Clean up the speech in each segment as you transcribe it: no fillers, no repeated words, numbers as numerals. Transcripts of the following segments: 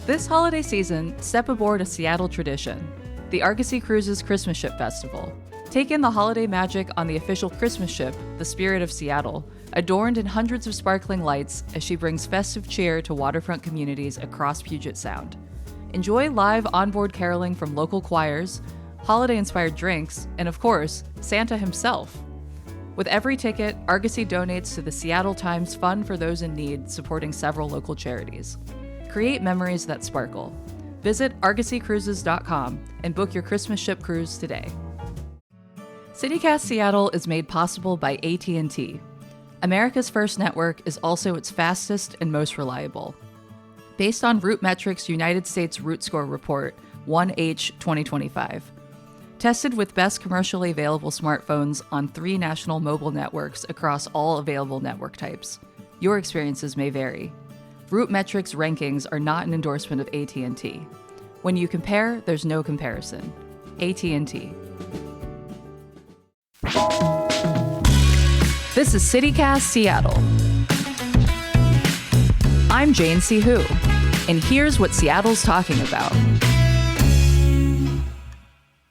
This holiday season, step aboard a Seattle tradition, the Argosy Cruises Christmas Ship Festival. Take in the holiday magic on the official Christmas ship, the Spirit of Seattle, adorned in hundreds of sparkling lights as she brings festive cheer to waterfront communities across Puget Sound. Enjoy live onboard caroling from local choirs, holiday-inspired drinks, and of course, Santa himself. With every ticket, Argosy donates to the Seattle Times Fund for Those in Need, supporting several local charities. Create memories that sparkle. Visit argosycruises.com and book your Christmas ship cruise today. CityCast Seattle is made possible by AT&T. America's first network is also its fastest and most reliable. Based on RootMetrics' United States Root Score Report, 1H 2025. Tested with best commercially available smartphones on 3 national mobile networks across all available network types. Your experiences may vary. RootMetrics rankings are not an endorsement of AT&T. When you compare, there's no comparison. AT&T. This is CityCast Seattle. I'm Jane C. Hu, and here's what Seattle's talking about.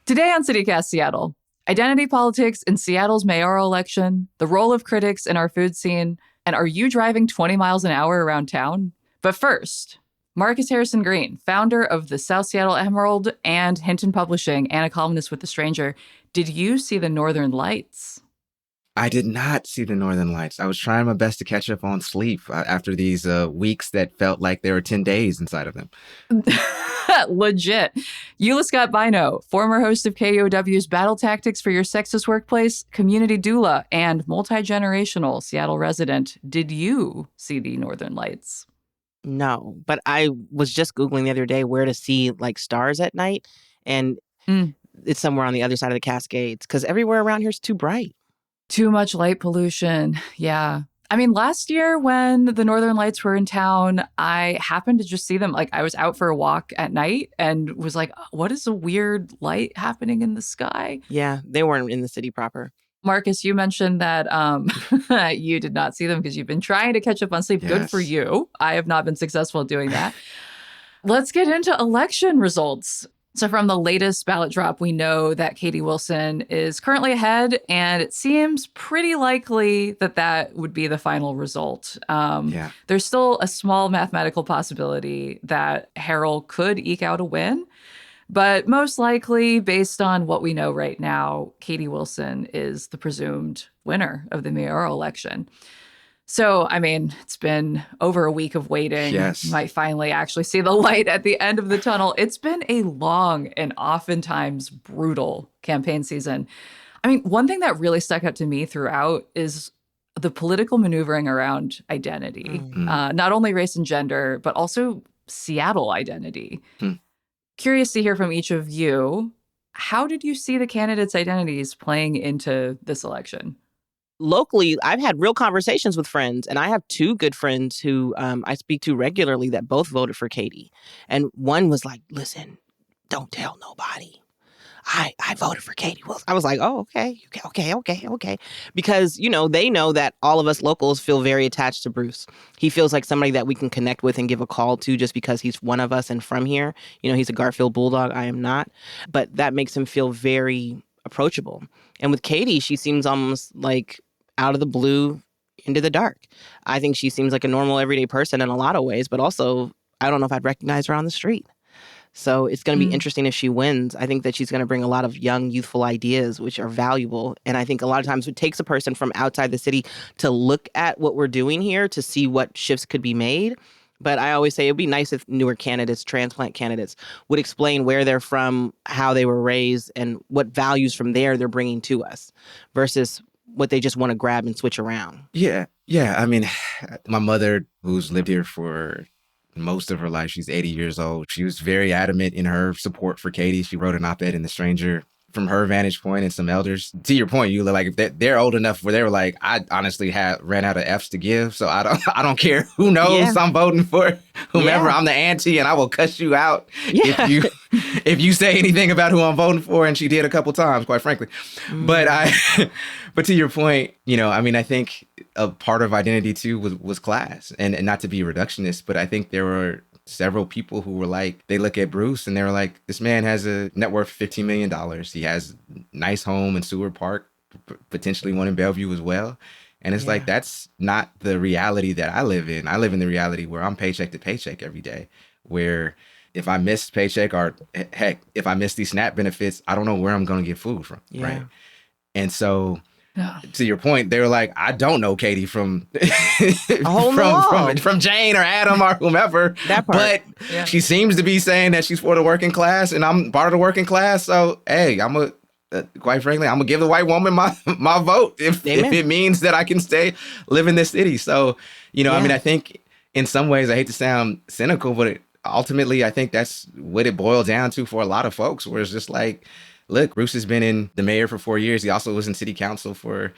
Today on CityCast Seattle, identity politics in Seattle's mayoral election, the role of critics in our food scene, and are you driving 20 miles an hour around town? But first, Marcus Harrison Green, founder of the South Seattle Emerald and Hinton Publishing and a columnist with The Stranger. Did you see the Northern Lights? I did not see the Northern Lights. I was trying my best to catch up on sleep after these weeks that felt like there were 10 days inside of them. Legit. Eula Scott Bynoe, former host of KUOW's Battle Tactics for Your Sexist Workplace, community doula, and multi-generational Seattle resident. Did you see the Northern Lights? No, but I was just Googling the other day where to see like stars at night, and it's somewhere on the other side of the Cascades because everywhere around here is too bright. Too much light pollution. Yeah. I mean, last year when the Northern Lights were in town, I happened to just see them. Like, I was out for a walk at night and was like, what is a weird light happening in the sky? Yeah, they weren't in the city proper. Marcus, you mentioned that you did not see them because you've been trying to catch up on sleep. Yes. Good for you. I have not been successful at doing that. Let's get into election results. So from the latest ballot drop, we know that Katie Wilson is currently ahead, and it seems pretty likely that that would be the final result. There's still a small mathematical possibility that Harrell could eke out a win, but most likely, based on what we know right now, Katie Wilson is the presumed winner of the mayoral election. So, I mean, it's been over a week of waiting. Yes. You might finally actually see the light at the end of the tunnel. It's been a long and oftentimes brutal campaign season. I mean, one thing that really stuck out to me throughout is the political maneuvering around identity, not only race and gender, but also Seattle identity. Curious to hear from each of you. How did you see the candidates' identities playing into this election? Locally, I've had real conversations with friends, and I have 2 good friends who I speak to regularly that both voted for Katie. And one was like, listen, don't tell nobody. I voted for Katie Wilson. I was like, oh, okay. Because, you know, they know that all of us locals feel very attached to Bruce. He feels like somebody that we can connect with and give a call to just because he's one of us and from here. You know, he's a Garfield Bulldog. I am not. But that makes him feel very approachable. And with Katie, she seems almost like out of the blue into the dark. I think she seems like a normal everyday person in a lot of ways, but also I don't know if I'd recognize her on the street. So it's going to be interesting if she wins. I think that she's going to bring a lot of young, youthful ideas, which are valuable. And I think a lot of times it takes a person from outside the city to look at what we're doing here to see what shifts could be made. But I always say it'd be nice if newer candidates, transplant candidates, would explain where they're from, how they were raised, and what values from there they're bringing to us versus what they just want to grab and switch around. Yeah. I mean, my mother, who's lived here for most of her life, she's 80 years old. She was very adamant in her support for Katie. She wrote an op-ed in The Stranger from her vantage point and some elders. To your point, Eula, like if they're old enough where they were like, I honestly ran out of F's to give, so I don't care who knows I'm voting for whomever. I'm the auntie and I will cuss you out if you say anything about who I'm voting for. And she did a couple times, quite frankly. But to your point, you know, I mean, I think a part of identity too was class, and not to be reductionist, but I think there were several people who were like, they look at Bruce and they were like, this man has a net worth of $15 million. He has a nice home in Seward Park, potentially one in Bellevue as well. And it's like, that's not the reality that I live in. I live in the reality where I'm paycheck to paycheck every day, where if I miss paycheck or heck, if I miss these SNAP benefits, I don't know where I'm going to get food from. Right. And so to your point, they were like, I don't know Katie from from Jane or Adam or whomever. That part. But she seems to be saying that she's for the working class, and I'm part of the working class. So hey, quite frankly, I'm gonna give the white woman my vote if it means that I can live in this city. So I mean, I think in some ways, I hate to sound cynical, but ultimately, I think that's what it boils down to for a lot of folks, where it's just like, look, Bruce has been in the mayor for 4 years. He also was in city council for,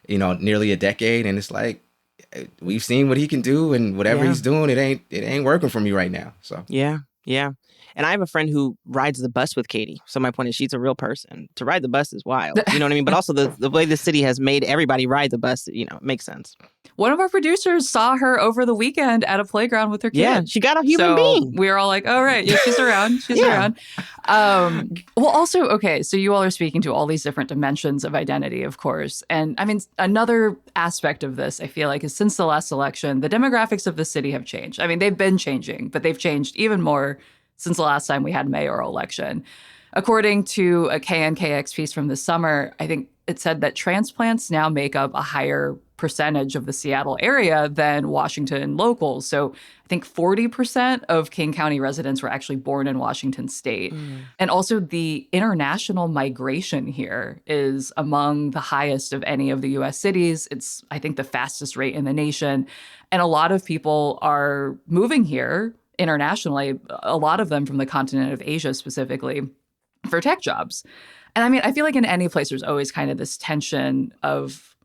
nearly a decade. And it's like, we've seen what he can do, and whatever he's doing, it ain't working for me right now. So yeah. And I have a friend who rides the bus with Katie. So my point is, she's a real person. To ride the bus is wild. You know what I mean? But also the way the city has made everybody ride the bus, it makes sense. One of our producers saw her over the weekend at a playground with her kid. Yeah, she got a human being. We were all like, oh, right. Yeah, she's around. She's around. Well, also, okay, so you all are speaking to all these different dimensions of identity, of course. And I mean, another aspect of this, I feel like, is since the last election, the demographics of the city have changed. I mean, they've been changing, but they've changed even more since the last time we had mayoral election. According to a KNKX piece from this summer, I think it said that transplants now make up a higher percentage of the Seattle area than Washington locals. So I think 40% of King County residents were actually born in Washington state. And also the international migration here is among the highest of any of the US cities. It's, I think, the fastest rate in the nation. And a lot of people are moving here internationally, a lot of them from the continent of Asia specifically, for tech jobs. And I mean, I feel like in any place, there's always kind of this tension of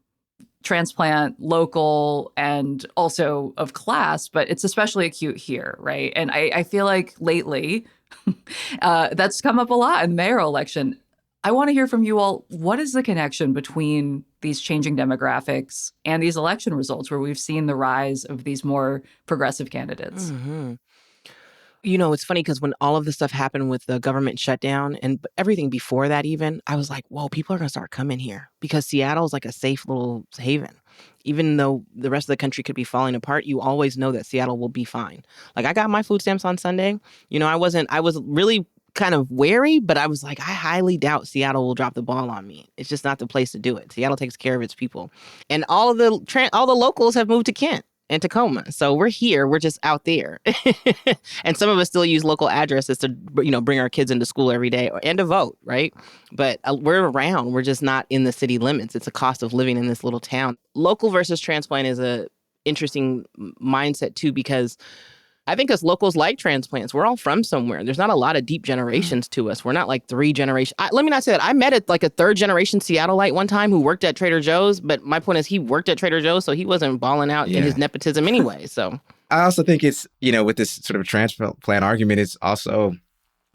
transplant, local, and also of class, but it's especially acute here, right? And I feel like lately, that's come up a lot in the mayoral election. I want to hear from you all, what is the connection between these changing demographics and these election results where we've seen the rise of these more progressive candidates? It's funny because when all of this stuff happened with the government shutdown and everything before that even, I was like, whoa, people are going to start coming here because Seattle is like a safe little haven. Even though the rest of the country could be falling apart, you always know that Seattle will be fine. Like, I got my food stamps on Sunday. I was really kind of wary, but I was like, I highly doubt Seattle will drop the ball on me. It's just not the place to do it. Seattle takes care of its people. And all the locals have moved to Kent and Tacoma. So we're here. We're just out there. And some of us still use local addresses to, bring our kids into school every day and to vote, right? But we're around. We're just not in the city limits. It's a cost of living in this little town. Local versus transplant is a interesting mindset, too, because I think us locals like transplants. We're all from somewhere. There's not a lot of deep generations to us. We're not like 3 generations. Let me not say that. I met a 3rd generation Seattleite one time who worked at Trader Joe's. But my point is, he worked at Trader Joe's, so he wasn't balling out in his nepotism anyway. So I also think it's, with this sort of transplant argument, it's also,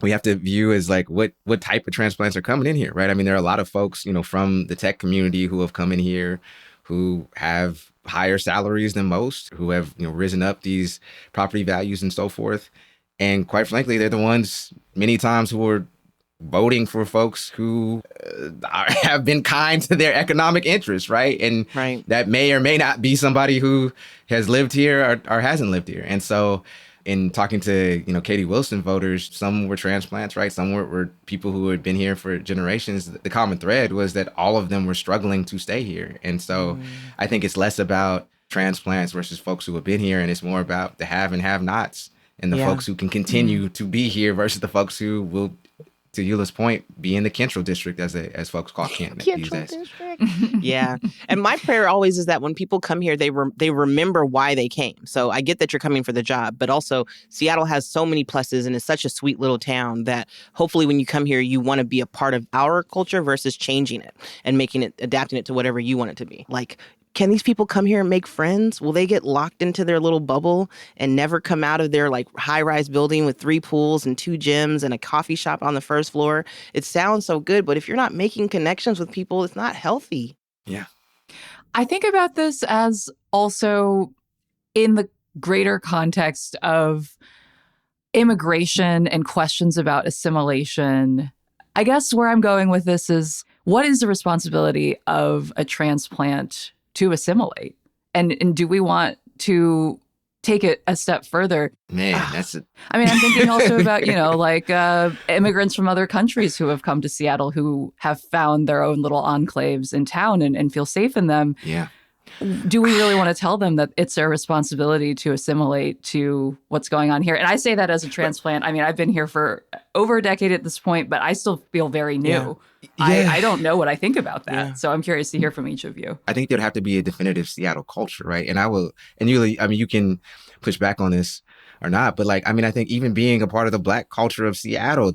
we have to view as like what type of transplants are coming in here, right? I mean, there are a lot of folks, from the tech community who have come in here who have higher salaries than most, who have risen up these property values and so forth. And quite frankly, they're the ones many times who are voting for folks who have been kind to their economic interests, right? And that may or may not be somebody who has lived here or hasn't lived here. And so in talking to, Katie Wilson voters, some were transplants, right? Some were people who had been here for generations. The common thread was that all of them were struggling to stay here. And so I think it's less about transplants versus folks who have been here, and it's more about the have and have-nots and the folks who can continue to be here versus the folks who will, to Eula's point, be in the Kentro district, as folks call Kent these days. Yeah. And my prayer always is that when people come here, they remember why they came. So I get that you're coming for the job, but also Seattle has so many pluses and it's such a sweet little town that hopefully when you come here, you want to be a part of our culture versus changing it and adapting it to whatever you want it to be. Like, can these people come here and make friends? Will they get locked into their little bubble and never come out of their high-rise building with 3 pools and 2 gyms and a coffee shop on the first floor? It sounds so good, but if you're not making connections with people, it's not healthy. Yeah. I think about this as also in the greater context of immigration and questions about assimilation. I guess where I'm going with this is, what is the responsibility of a transplant to assimilate? And do we want to take it a step further? Man, that's it. I mean, I'm thinking also about, like immigrants from other countries who have come to Seattle who have found their own little enclaves in town and feel safe in them. Yeah. Do we really want to tell them that it's their responsibility to assimilate to what's going on here? And I say that as a transplant. I mean, I've been here for over a decade at this point, but I still feel very new. Yeah. I don't know what I think about that. Yeah. So I'm curious to hear from each of you. I think there'd have to be a definitive Seattle culture, right? And Eula, I mean, you can push back on this or not, but like, I mean, I think even being a part of the Black culture of Seattle,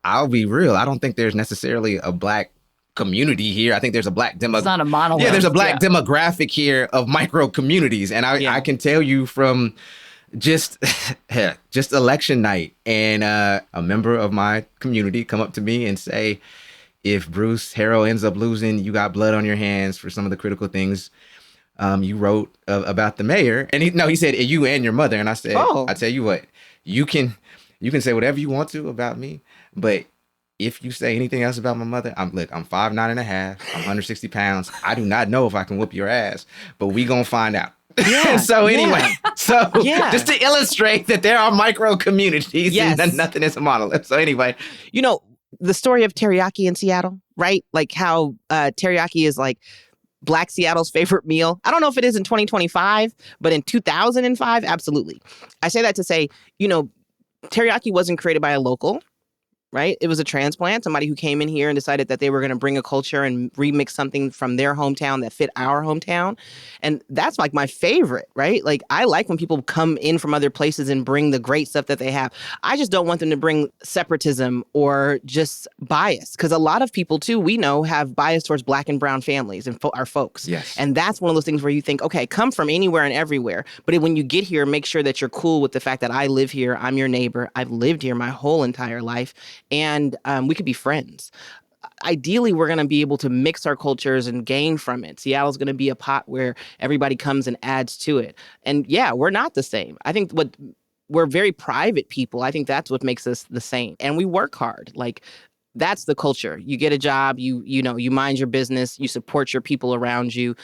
I'll be real. I don't think there's necessarily a Black community here. I think there's a Black It's not a monolith. Yeah, there's a Black demographic here of micro communities. And I can tell you from just election night, and a member of my community come up to me and say, if Bruce Harrell ends up losing, you got blood on your hands for some of the critical things you wrote about the mayor. And he said, you and your mother. And I said, I tell you what, you can say whatever you want to about me, but if you say anything else about my mother, I'm 5'9" and a half, I'm 160 pounds. I do not know if I can whoop your ass, but we gonna find out. Yeah, Just to illustrate that there are micro communities and that nothing is a monolith. So anyway, the story of teriyaki in Seattle, right? Like how teriyaki is like Black Seattle's favorite meal. I don't know if it is in 2025, but in 2005, absolutely. I say that to say, teriyaki wasn't created by a local. Right? It was a transplant, somebody who came in here and decided that they were going to bring a culture and remix something from their hometown that fit our hometown. And that's like my favorite, right? Like, I like when people come in from other places and bring the great stuff that they have. I just don't want them to bring separatism or just bias, because a lot of people too, we know, have bias towards Black and brown families and our folks. Yes. And that's one of those things where you think, okay, come from anywhere and everywhere. But when you get here, make sure that you're cool with the fact that I live here, I'm your neighbor, I've lived here my whole entire life. And we could be friends. Ideally, we're going to be able to mix our cultures and gain from it. Seattle's going to be a pot where everybody comes and adds to it. And yeah, we're not the same. I think we're very private people. I think that's what makes us the same. And we work hard. Like, that's the culture. You get a job, you mind your business, you support your people around you.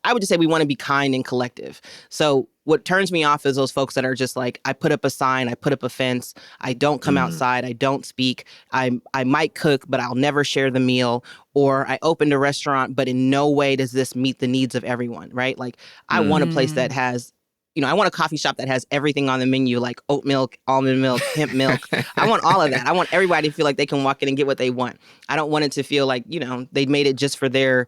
I would just say we want to be kind and collective. So what turns me off is those folks that are just like, I put up a sign, I put up a fence, I don't come outside, I don't speak, I might cook, but I'll never share the meal, or I opened a restaurant, but in no way does this meet the needs of everyone, right? Like, I want a place that has, I want a coffee shop that has everything on the menu, like oat milk, almond milk, hemp milk. I want all of that. I want everybody to feel like they can walk in and get what they want. I don't want it to feel like, they made it just for their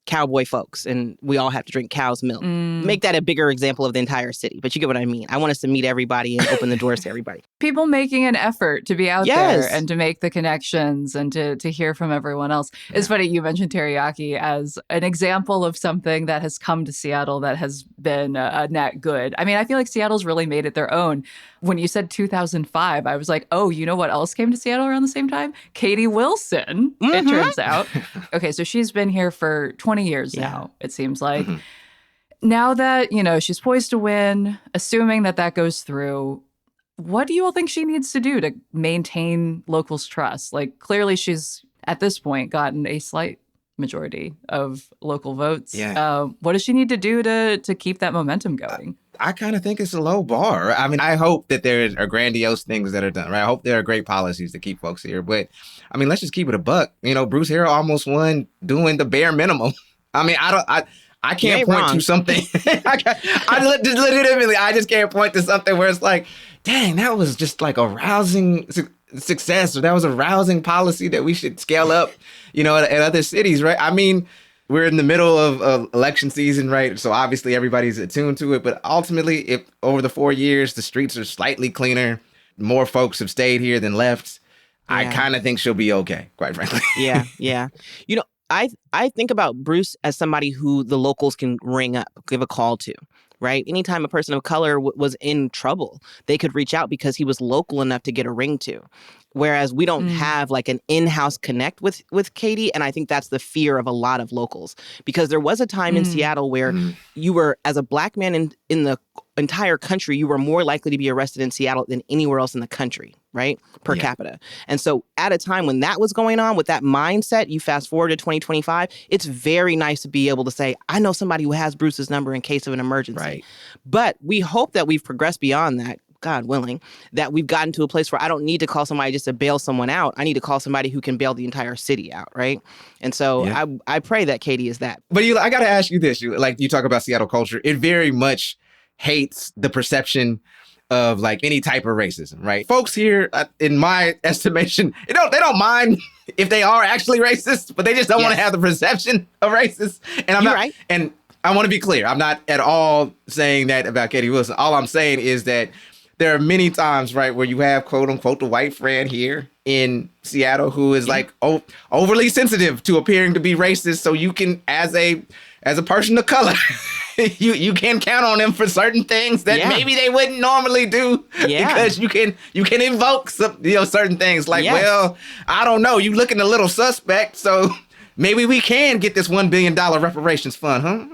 cowboy folks and we all have to drink cow's milk. Make that a bigger example of the entire city. But you get what I mean. I want us to meet everybody and open the doors to everybody. People making an effort to be out there and to make the connections and to hear from everyone else. Yeah. It's funny, you mentioned teriyaki as an example of something that has come to Seattle that has been a net good. I mean, I feel like Seattle's really made it their own. When you said 2005, I was like, oh, you know what else came to Seattle around the same time? Katie Wilson, it turns out. Okay, so she's been here for 20 years now, it seems like. Now that, she's poised to win, assuming that goes through, what do you all think she needs to do to maintain locals' trust? Like, clearly she's, at this point, gotten a slight majority of local votes. Yeah. What does she need to do to keep that momentum going? I kind of think it's a low bar. I mean, I hope that there are grandiose things that are done, right? I hope there are great policies to keep folks here. But, I mean, let's just keep it a buck. Bruce Harrell almost won doing the bare minimum. I mean, I can't point to something. I just can't point to something where it's like, dang, that was just like a rousing success, or that was a rousing policy that we should scale up, at other cities, right? I mean, we're in the middle of election season, right? So obviously everybody's attuned to it. But ultimately, if over the 4 years, the streets are slightly cleaner, more folks have stayed here than left, I kind of think she'll be okay, quite frankly. Yeah. I think about Bruce as somebody who the locals can ring up, give a call to, right? Anytime a person of color was in trouble, they could reach out because he was local enough to get a ring to. Whereas we don't have like an in-house connect with Katie. And I think that's the fear of a lot of locals, because there was a time in Seattle where you were, as a Black man in the entire country, you were more likely to be arrested in Seattle than anywhere else in the country, right? Per capita. And so at a time when that was going on, with that mindset, you fast forward to 2025, it's very nice to be able to say, I know somebody who has Bruce's number in case of an emergency. Right. But we hope that we've progressed beyond that, God willing, that we've gotten to a place where I don't need to call somebody just to bail someone out. I need to call somebody who can bail the entire city out, right? And so I pray that Katie is that. But I got to ask you this. Like, you talk about Seattle culture. It very much hates the perception of like any type of racism, right? Folks here, in my estimation, they don't mind if they are actually racist, but they just don't want to have the perception of racist. And I'm not right. And I want to be clear. I'm not at all saying that about Katie Wilson. All I'm saying is that there are many times, right, where you have, quote unquote, the white friend here in Seattle who is like overly sensitive to appearing to be racist. So you can, as a person of color, you can count on them for certain things that maybe they wouldn't normally do, because you can invoke some, certain things like, well, I don't know, you looking a little suspect, so maybe we can get this $1 billion reparations fund, huh?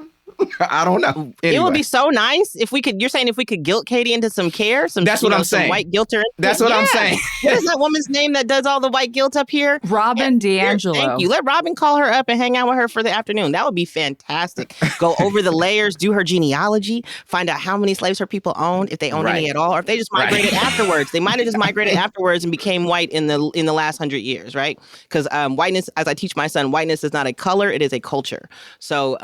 I don't know. Anyway. It would be so nice if we could. You're saying if we could guilt Katie into some care, that's what I'm saying. White guilter. That's what I'm saying. What is that woman's name that does all the white guilt up here? Robin D'Angelo. Thank you. Let Robin call her up and hang out with her for the afternoon. That would be fantastic. Go over the layers, do her genealogy, find out how many slaves her people owned, if they owned any at all, or if they just migrated afterwards. They might have just migrated afterwards and became white in the last 100 years, right? Because whiteness, as I teach my son, whiteness is not a color; it is a culture. So,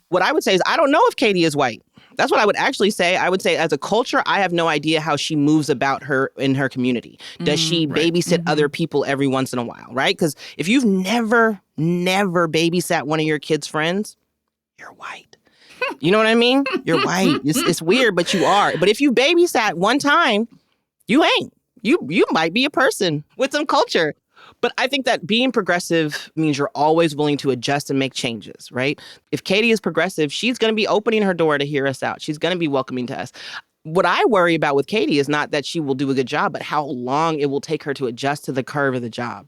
what I would say is, I don't know if Katie is white. That's what I would actually say. I would say, as a culture, I have no idea how she moves about in her community. Does she babysit other people every once in a while, right? Because if you've never babysat one of your kids' friends, you're white. You know what I mean? You're white. It's weird, but you are. But if you babysat one time, you ain't. You might be a person with some culture. But I think that being progressive means you're always willing to adjust and make changes, right? If Katie is progressive, she's going to be opening her door to hear us out. She's going to be welcoming to us. What I worry about with Katie is not that she will do a good job, but how long it will take her to adjust to the curve of the job.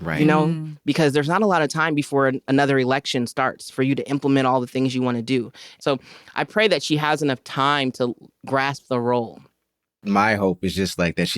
Right. You know, because there's not a lot of time before another election starts for you to implement all the things you want to do. So I pray that she has enough time to grasp the role. My hope is just like that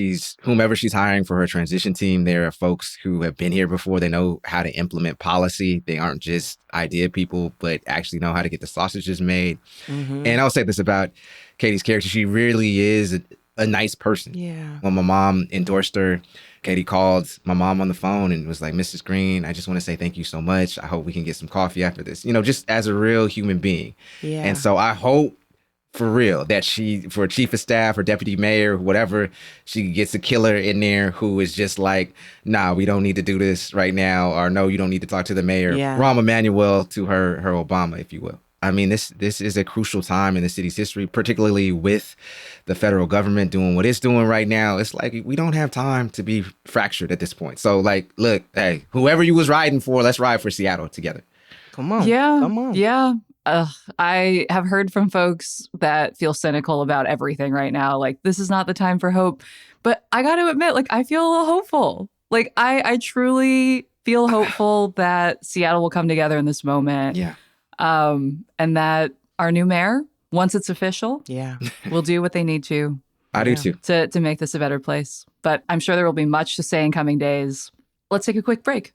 whomever she's hiring for her transition team, there are folks who have been here before. They know how to implement policy. They aren't just idea people, but actually know how to get the sausages made. And I'll say this about Katie's character. She really is a nice person. Yeah. When my mom endorsed her, Katie called my mom on the phone and was like, Mrs. Green, I just want to say thank you so much. I hope we can get some coffee after this, just as a real human being. Yeah. And so I hope, for real, that for chief of staff or deputy mayor, whatever, she gets a killer in there who is just like, nah, we don't need to do this right now, or no, you don't need to talk to the mayor. Rahm Emanuel to her Obama, if you will. I mean, this is a crucial time in the city's history, particularly with the federal government doing what it's doing right now. It's like we don't have time to be fractured at this point. So, like, look, hey, whoever you was riding for, let's ride for Seattle together. Come on. Yeah. Come on. Yeah. I have heard from folks that feel cynical about everything right now. Like, this is not the time for hope. But I got to admit, like, I feel a little hopeful. Like, I truly feel hopeful that Seattle will come together in this moment. Yeah. And that our new mayor, once it's official, will do what they need to. I do too. To make this a better place. But I'm sure there will be much to say in coming days. Let's take a quick break.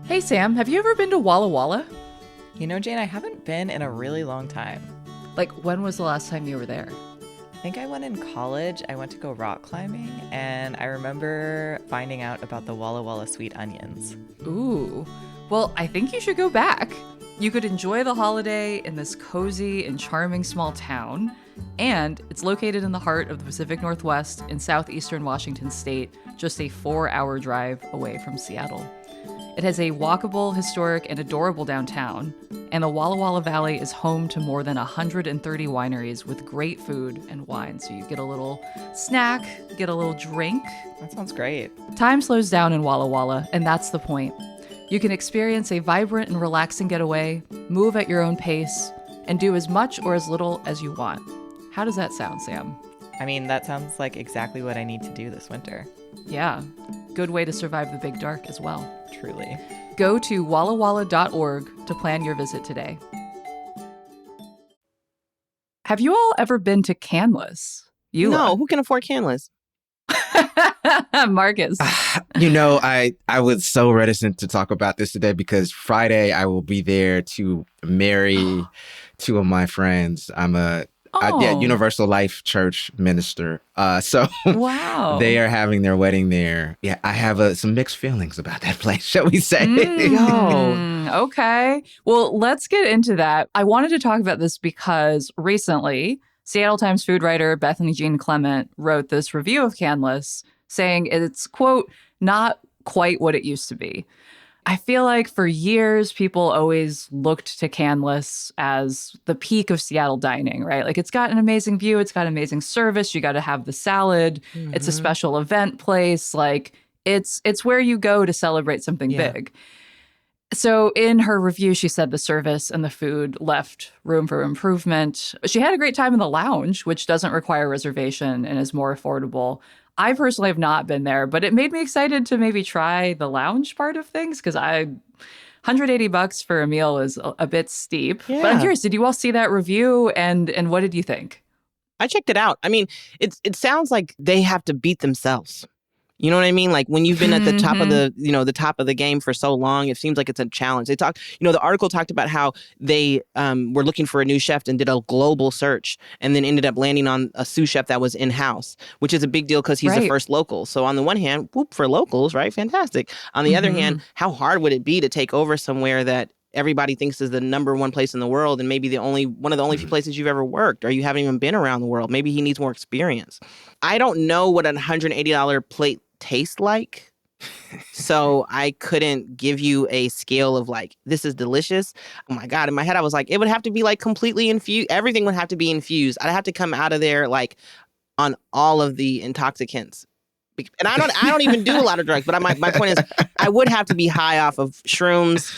Hey, Sam, have you ever been to Walla Walla? You know, Jane, I haven't been in a really long time. Like, when was the last time you were there? I think I went in college. I went to go rock climbing, and I remember finding out about the Walla Walla sweet onions. Ooh. Well, I think you should go back. You could enjoy the holiday in this cozy and charming small town, and it's located in the heart of the Pacific Northwest in southeastern Washington state, just a 4-hour drive away from Seattle. It has a walkable, historic, and adorable downtown, and the Walla Walla Valley is home to more than 130 wineries with great food and wine. So you get a little snack, get a little drink. That sounds great. Time slows down in Walla Walla, and that's the point. You can experience a vibrant and relaxing getaway, move at your own pace, and do as much or as little as you want. How does that sound, Sam? I mean, that sounds like exactly what I need to do this winter. Yeah, good way to survive the big dark as well. Truly. Go to wallawalla.org to plan your visit today. Have you all ever been to Canlis? No, who can afford Canlis? Marcus. I was so reticent to talk about this today because Friday I will be there to marry two of my friends. I'm a Universal Life Church minister. So wow. They are having their wedding there. Yeah, I have some mixed feelings about that place, shall we say. Okay. Well, let's get into that. I wanted to talk about this because recently, Seattle Times food writer Bethany Jean Clement wrote this review of Canlis saying it's, quote, not quite what it used to be. I feel like for years, people always looked to Canlis as the peak of Seattle dining, right? Like it's got an amazing view. It's got amazing service. You got to have the salad. Mm-hmm. It's a special event place. Like it's where you go to celebrate something big. So in her review, she said the service and the food left room for improvement. She had a great time in the lounge, which doesn't require reservation and is more affordable. I personally have not been there, but it made me excited to maybe try the lounge part of things because $180 for a meal is a bit steep. Yeah. But I'm curious, did you all see that review and what did you think? I checked it out. I mean, it sounds like they have to beat themselves. You know what I mean? Like when you've been at the top of the top of the game for so long, it seems like it's a challenge. They talked, the article talked about how they were looking for a new chef and did a global search and then ended up landing on a sous chef that was in-house, which is a big deal because he's the first local. So on the one hand, whoop for locals, right? Fantastic. On the other hand, how hard would it be to take over somewhere that everybody thinks is the number one place in the world and maybe one of the only few places you've ever worked or you haven't even been around the world? Maybe he needs more experience. I don't know what a $180 plate tastes like. So I couldn't give you a scale of like, this is delicious. Oh my God. In my head, I was like, it would have to be like completely infused. Everything would have to be infused. I'd have to come out of there like on all of the intoxicants. And I don't even do a lot of drugs, but my point is I would have to be high off of shrooms.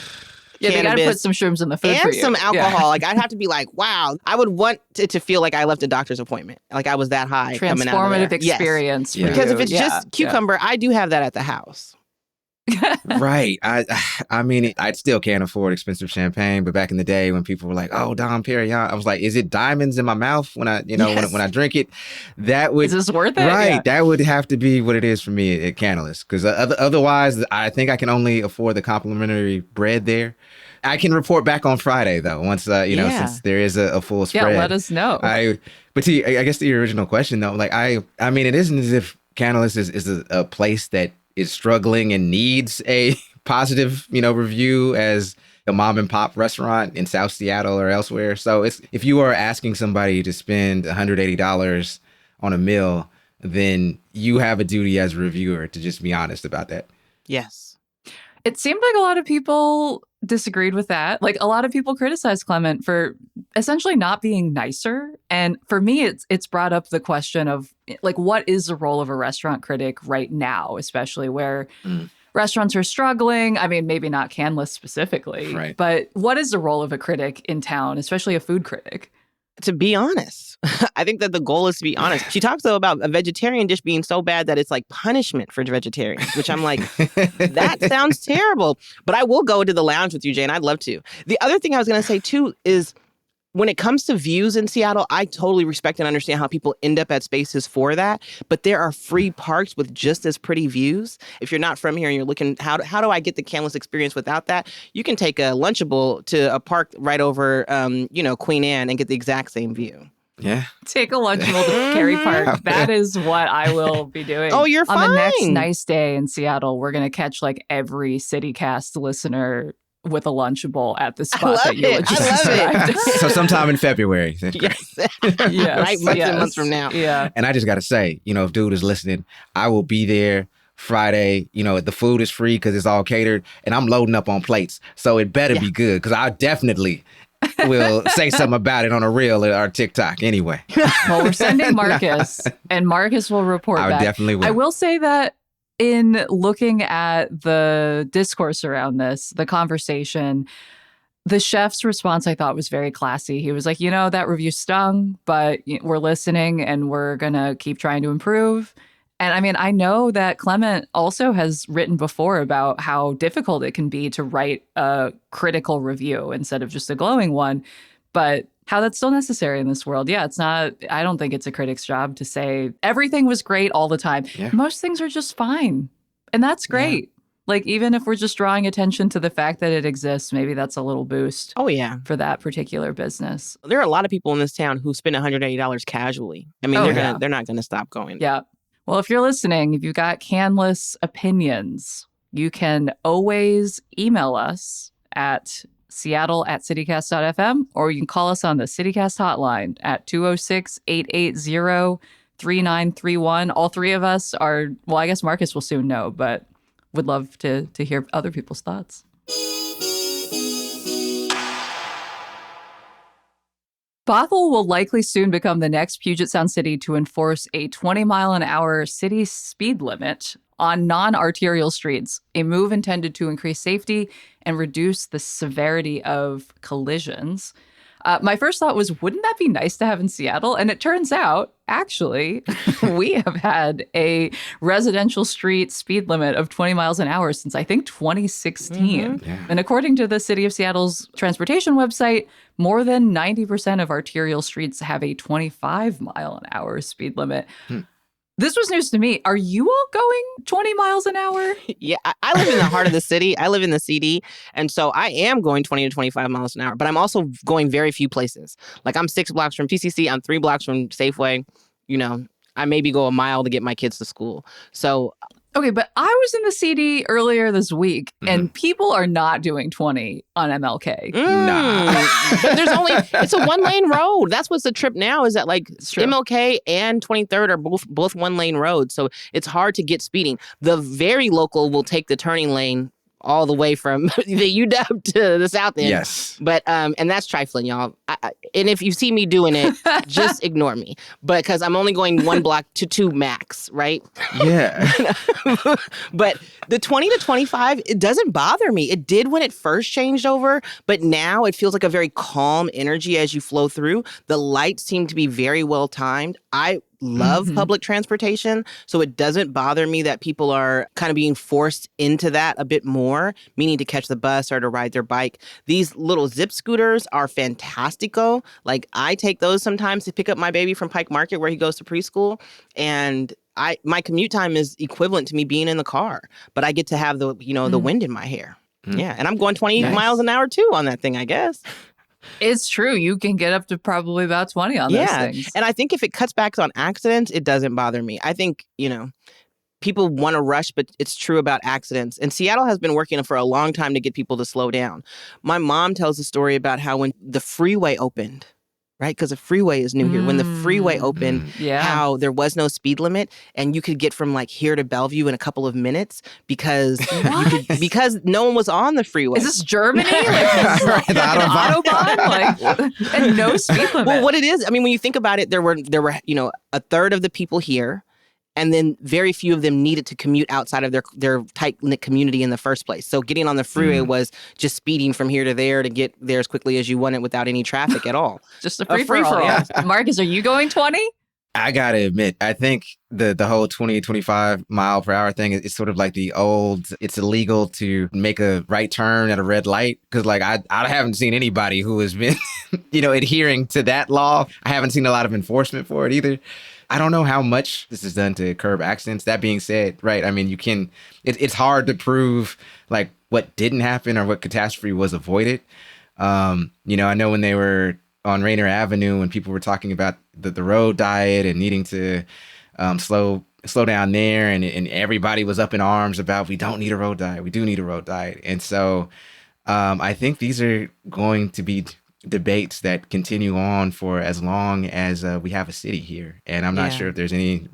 Yeah, they got to put some shrooms in the food and for you. Some alcohol. Yeah. Like I'd have to be like, wow. I would want it to feel like I left a doctor's appointment. Like I was that high coming out of there. Transformative experience. Yes. Because if it's just cucumber, I do have that at the house. Right. I mean, I still can't afford expensive champagne, but back in the day when people were like, "Oh, Dom Perignon," I was like, "Is it diamonds in my mouth when I, when I drink it?" That would is this worth it? Right. Yeah. That would have to be what it is for me at Canlis, because otherwise, I think I can only afford the complimentary bread there. I can report back on Friday though, once since there is a full spread. Yeah, let us know. But I guess to your original question though, like I mean, it isn't as if Canlis is a place that is struggling and needs a positive, review as a mom and pop restaurant in South Seattle or elsewhere. So if you are asking somebody to spend $180 on a meal, then you have a duty as a reviewer to just be honest about that. Yes. It seemed like a lot of people disagreed with that. Like a lot of people criticized Clement for essentially not being nicer. And for me, it's brought up the question of like, what is the role of a restaurant critic right now, especially where restaurants are struggling? I mean, maybe not Canlis specifically, right. But what is the role of a critic in town, especially a food critic? To be honest. I think that the goal is to be honest. She talks, though, about a vegetarian dish being so bad that it's like punishment for vegetarians, which I'm like, that sounds terrible. But I will go to the lounge with you, Jane. I'd love to. The other thing I was going to say, too, is when it comes to views in Seattle, I totally respect and understand how people end up at spaces for that. But there are free parks with just as pretty views. If you're not from here and you're looking, how do I get the Canlis experience without that? You can take a Lunchable to a park right over, Queen Anne and get the exact same view. Yeah. Take a Lunchable to Cary Park. That is what I will be doing. Oh, you're fine. On the next nice day in Seattle, we're going to catch like every CityCast listener with a Lunchable at the spot that you just described. So sometime in February. Yes. Yes. Right, months from now. Yeah. And I just got to say, if dude is listening, I will be there Friday. The food is free because it's all catered and I'm loading up on plates. So it better be good because I definitely will say something about it on a reel or TikTok anyway. Well, we're sending Marcus and Marcus will report back. I definitely will. I will say that In looking at the discourse around this, the conversation, the chef's response I thought was very classy. He was like, that review stung, but we're listening and we're going to keep trying to improve. And I mean, I know that Clement also has written before about how difficult it can be to write a critical review instead of just a glowing one, but how that's still necessary in this world. Yeah, it's not, I don't think it's a critic's job to say everything was great all the time. Yeah. Most things are just fine. And that's great. Yeah. Like, even if we're just drawing attention to the fact that it exists, maybe that's a little boost. Oh, yeah. For that particular business. There are a lot of people in this town who spend $180 casually. I mean, they're not going to stop going. Yeah. Well, if you're listening, if you've got Canlis opinions, you can always email us at seattle@citycast.fm, or you can call us on the CityCast hotline at 206-880-3931. All three of us are, well, I guess Marcus will soon know, but would love to hear other people's thoughts. Bothell will likely soon become the next Puget Sound city to enforce a 20-mile-an-hour city speed limit on non-arterial streets, a move intended to increase safety and reduce the severity of collisions. My first thought was, wouldn't that be nice to have in Seattle? And it turns out, actually, we have had a residential street speed limit of 20 miles an hour since, I think, 2016. Mm-hmm. Yeah. And according to the City of Seattle's transportation website, more than 90% of arterial streets have a 25-mile-an-hour speed limit. This was news to me. Are you all going 20 miles an hour? Yeah, I live in the heart of the city. I live in the CD. And so I am going 20 to 25 miles an hour, but I'm also going very few places. Like, I'm 6 blocks from TCC. I'm 3 blocks from Safeway. I maybe go a mile to get my kids to school. So... Okay, but I was in the CD earlier this week, and people are not doing 20 on MLK. Nah. But it's a 1-lane road. That's what's the trip now, is that like MLK and 23rd are both 1-lane roads. So it's hard to get speeding. The very local will take the turning lane all the way from the UW to the south end. Yes. But, and that's trifling, y'all. And if you see me doing it, just ignore me. But because I'm only going 1 block to 2 max, right? Yeah. But the 20 to 25, it doesn't bother me. It did when it first changed over, but now it feels like a very calm energy as you flow through. The lights seem to be very well timed. I love public transportation, so it doesn't bother me that people are kind of being forced into that a bit more, meaning to catch the bus or to ride their bike. These little zip scooters are fantastico. Like, I take those sometimes to pick up my baby from Pike Market where he goes to preschool, and my commute time is equivalent to me being in the car, but I get to have the wind in my hair. Yeah, and I'm going 20 miles an hour too on that thing, I guess. It's true. You can get up to probably about 20 on those things. And I think if it cuts back on accidents, it doesn't bother me. I think, people want to rush, but it's true about accidents. And Seattle has been working for a long time to get people to slow down. My mom tells a story about how when the freeway opened, right? Because the freeway is new here. When the freeway opened, how there was no speed limit, and you could get from like here to Bellevue in a couple of minutes because because no one was on the freeway. Is this Germany? Like, an Autobahn? And no speed limit. Well, what it is, I mean, when you think about it, there were a third of the people here, and then very few of them needed to commute outside of their tight-knit community in the first place. So getting on the freeway was just speeding from here to there to get there as quickly as you wanted without any traffic at all. Just a free-for-all. Yeah. Marcus, are you going 20? I got to admit, I think the whole 20, 25 mile per hour thing is sort of like the old, it's illegal to make a right turn at a red light. Because like I haven't seen anybody who has been, adhering to that law. I haven't seen a lot of enforcement for it either. I don't know how much this is done to curb accidents. That being said, right, I mean, it's hard to prove like what didn't happen or what catastrophe was avoided. I know when they were on Rainier Avenue, when people were talking about the road diet and needing to slow down there, and everybody was up in arms about, we don't need a road diet. We do need a road diet. And so I think these are going to be debates that continue on for as long as we have a city here. And I'm not sure if there's any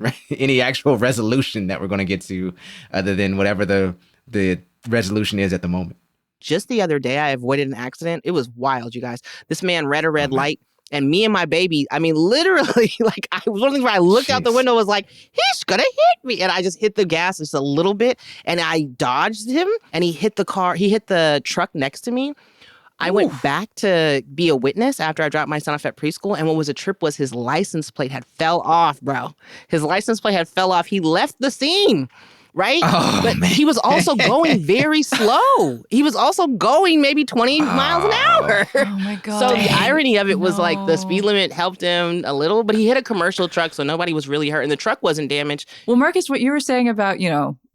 actual resolution that we're going to get to other than whatever the resolution is at the moment. Just the other day, I avoided an accident. It was wild, you guys. This man read a red light. And me and my baby, I mean, literally, like, I was one of the things where I looked out the window, was like, he's gonna hit me. And I just hit the gas just a little bit, and I dodged him, and he hit the truck next to me. I went back to be a witness after I dropped my son off at preschool. And what was a trip was his license plate had fell off, bro. His license plate had fell off. He left the scene. Right? Oh, but man. he was also going very slow. He was also going maybe 20 miles an hour. Oh my God. So the irony of it was like the No. speed limit helped him a little, but he hit a commercial truck, so nobody was really hurt. And the truck wasn't damaged. Well, Marcus, what you were saying about,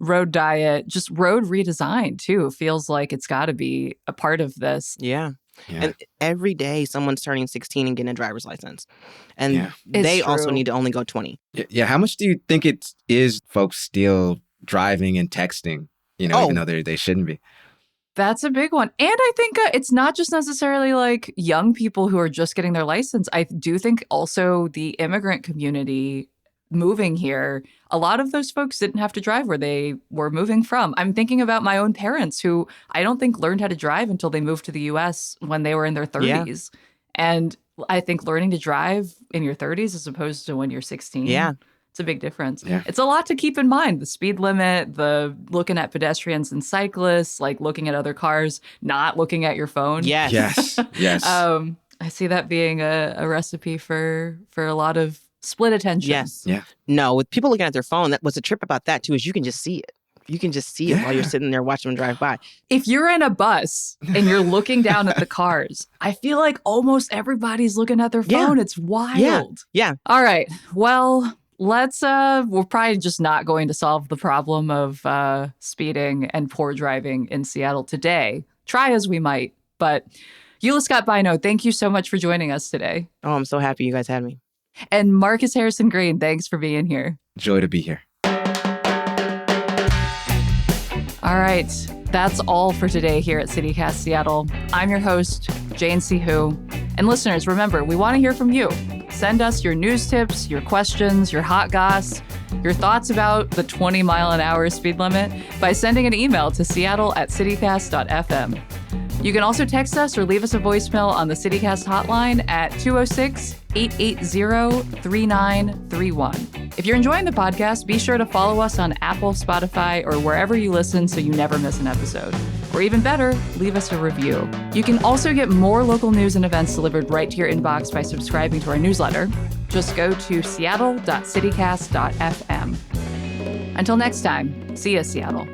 road diet, just road redesign too, feels like it's got to be a part of this. Yeah. Yeah. And every day someone's turning 16 and getting a driver's license. And Yeah. they It's also true. need to only go 20. Yeah. How much do you think it is folks still driving and texting, even though they shouldn't be? That's a big one. And I think it's not just necessarily like young people who are just getting their license. I do think also the immigrant community moving here, a lot of those folks didn't have to drive where they were moving from. I'm thinking about my own parents who I don't think learned how to drive until they moved to the US when they were in their 30s. Yeah. And I think learning to drive in your 30s as opposed to when you're 16. Yeah. It's a big difference. Yeah. It's a lot to keep in mind. The speed limit, the looking at pedestrians and cyclists, like looking at other cars, not looking at your phone. Yes. Yes. Yes. I see that being a recipe for a lot of split attention. Yes. Yeah. No, with people looking at their phone, that was a trip about that too, is you can just see it. You can just see it while you're Yeah. sitting there watching them drive by. If you're in a bus and you're looking down at the cars, I feel like almost everybody's looking at their Yeah. phone. It's wild. Yeah. All right. Well, we're probably just not going to solve the problem of speeding and poor driving in Seattle today. Try as we might. But Eula Scott Bynoe, thank you so much for joining us today. Oh, I'm so happy you guys had me. And Marcus Harrison Green, thanks for being here. Joy to be here. All right. That's all for today here at CityCast Seattle. I'm your host, Jane C. Hu. And listeners, remember, we want to hear from you. Send us your news tips, your questions, your hot goss, your thoughts about the 20-mile-an-hour speed limit by sending an email to seattle@citycast.fm. You can also text us or leave us a voicemail on the CityCast hotline at 206-880-3931. If you're enjoying the podcast, be sure to follow us on Apple, Spotify, or wherever you listen so you never miss an episode. Or even better, leave us a review. You can also get more local news and events delivered right to your inbox by subscribing to our newsletter. Just go to seattle.citycast.fm. Until next time, see ya, Seattle.